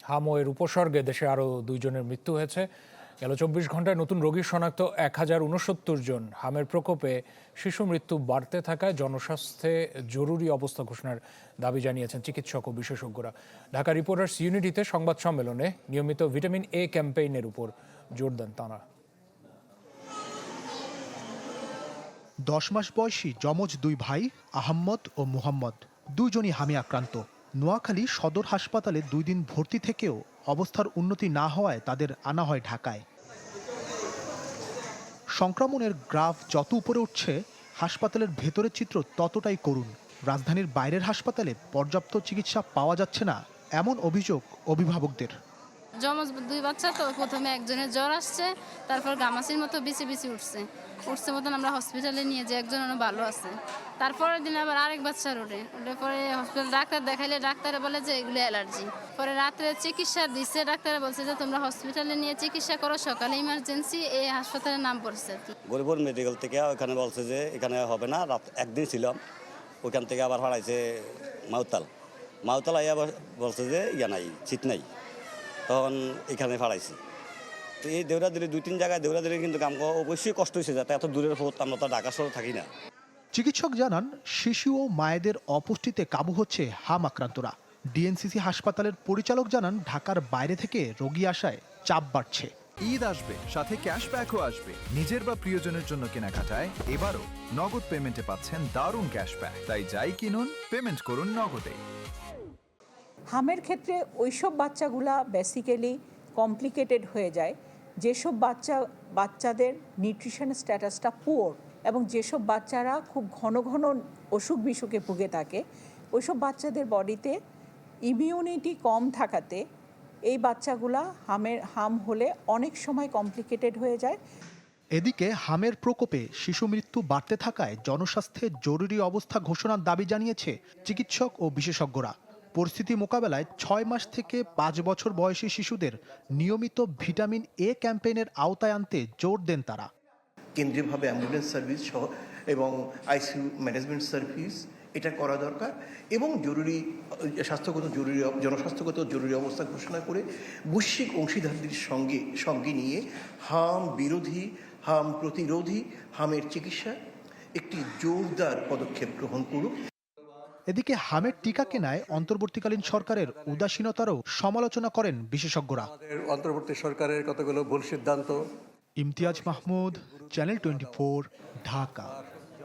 হাম ও এর উপসর্গে দেশে আরও 2 জনের মৃত্যু হয়েছে। গেল 24 ঘন্টায় নতুন রোগী শনাক্ত 1069 জন। হামের প্রকোপে শিশু মৃত্যু বাড়তে থাকায় জনস্বাস্থ্যে জরুরি অবস্থা ঘোষণার দাবি জানিয়েছেন চিকিৎসক ও বিশেষজ্ঞরা। ঢাকা রিপোর্টার্স ইউনিটিতে সংবাদ সম্মেলনে নিয়মিত ভিটামিন এ ক্যাম্পেইনের উপর জোর দেন তাঁরা। 10 মাস বয়সী যমজ 2 ভাই আহম্মদ ও মুহাম্মদ, দুজনই হামি আক্রান্ত। নোয়াখালী সদর হাসপাতালে 2 দিন ভর্তি থেকেও অবস্থার উন্নতি না হওয়ায় তাদের আনা হয় ঢাকায়। সংক্রমণের গ্রাফ যত উপরে উঠছে, হাসপাতালের ভেতরের চিত্র ততটাই করুণ। রাজধানীর বাইরের হাসপাতালে পর্যাপ্ত চিকিৎসা পাওয়া যাচ্ছে না, এমন অভিযোগ অভিভাবকদের। যমজ 2 বাচ্চা তো, প্রথমে একজনের জ্বর আসছে, তারপর গামাসির মতো বিচি উঠছে মতন আমরা হসপিটালে নিয়ে যে একজন ভালো আছে। তারপরের দিন আবার আরেক বাচ্চা উঠে পরে হসপিটাল ডাক্তার দেখাইলে ডাক্তারে বলে যে এগুলো অ্যালার্জি। পরে রাত্রে চিকিৎসা দিচ্ছে, ডাক্তারে বলছে যে তোমরা হসপিটালে নিয়ে চিকিৎসা করো, সকালে ইমার্জেন্সি এই হাসপাতালের নাম পড়ছে। গরিপুর মেডিকেল থেকে ওখানে বলছে যে এখানে হবে না, রাত একদিন ছিলাম, ওখান থেকে আবার হারাইছে মাউতাল আইয়া বলছে যে ইয়া নাই, চিত নাই, তখন এখানে ফাড়াইছি। তো এই দেউরাদুরি 2-3 জায়গায় দেউরাদুরি কিন্তু কাম অবশ্যই কষ্ট হয়েছে, যাতে এত দূরের পথ, আমরা তো ঢাকা শহরে থাকি না। চিকিৎসক জানান, শিশু ও মায়েদের অপুষ্টিতে কাবু হচ্ছে হাম আক্রান্তরা। ডিএনসিসি হাসপাতালের পরিচালক জানান, ঢাকার বাইরে থেকে রোগী আসায় চাপ বাড়ছে। ঈদ আসবে, সাথে ক্যাশব্যাকও আসবে। নিজের বা প্রিয়জনের জন্য কেনাকাটায় এবারও নগদ পেমেন্টে পাচ্ছেন দারুণ ক্যাশব্যাক। তাই যাই কিনুন, পেমেন্ট করুন নগদে। হামের ক্ষেত্রে ওইসব বাচ্চাগুলা বেসিক্যালি কমপ্লিকেটেড হয়ে যায় যেসব বাচ্চাদের নিউট্রিশন স্ট্যাটাসটা পুয়ার, এবং যেসব বাচ্চারা খুব ঘন ঘন অসুখ বিসুখে ভুগে থাকে, ওইসব বাচ্চাদের বডিতে ইমিউনিটি কম থাকাতে এই বাচ্চাগুলা হাম হলে অনেক সময় কমপ্লিকেটেড হয়ে যায়। এদিকে হামের প্রকোপে শিশু মৃত্যু বাড়তে থাকায় জনস্বাস্থ্যে জরুরি অবস্থা ঘোষণার দাবি জানিয়েছে চিকিৎসক ও বিশেষজ্ঞরা। পরিস্থিতি মোকাবেলায় 6 মাস থেকে 5 বছর বয়সী শিশুদের নিয়মিত ভিটামিন এ ক্যাম্পেইনের আওতায় আনতে জোর দেন তারা। কেন্দ্রীয়ভাবে অ্যাম্বুলেন্স সার্ভিস সহ এবং আইসিইউ ম্যানেজমেন্ট সার্ভিস এটা করা দরকার, এবং জনস্বাস্থ্যগত জরুরি অবস্থা ঘোষণা করে বৈশ্বিক অংশীদারদের সঙ্গে নিয়ে হাম বিরোধী, হাম প্রতিরোধী, হামের চিকিৎসা একটি জোরদার পদক্ষেপ গ্রহণ করুক। এদিকে হামের টিকা কেনায় অন্তর্বর্তীকালীন সরকারের উদাসীনতারও সমালোচনা করেন বিশেষজ্ঞরা। অন্তর্বর্তী সরকারের কতগুলো ভুল সিদ্ধান্ত। ইমতিয়াজ মাহমুদ, চ্যানেল 24, ঢাকা।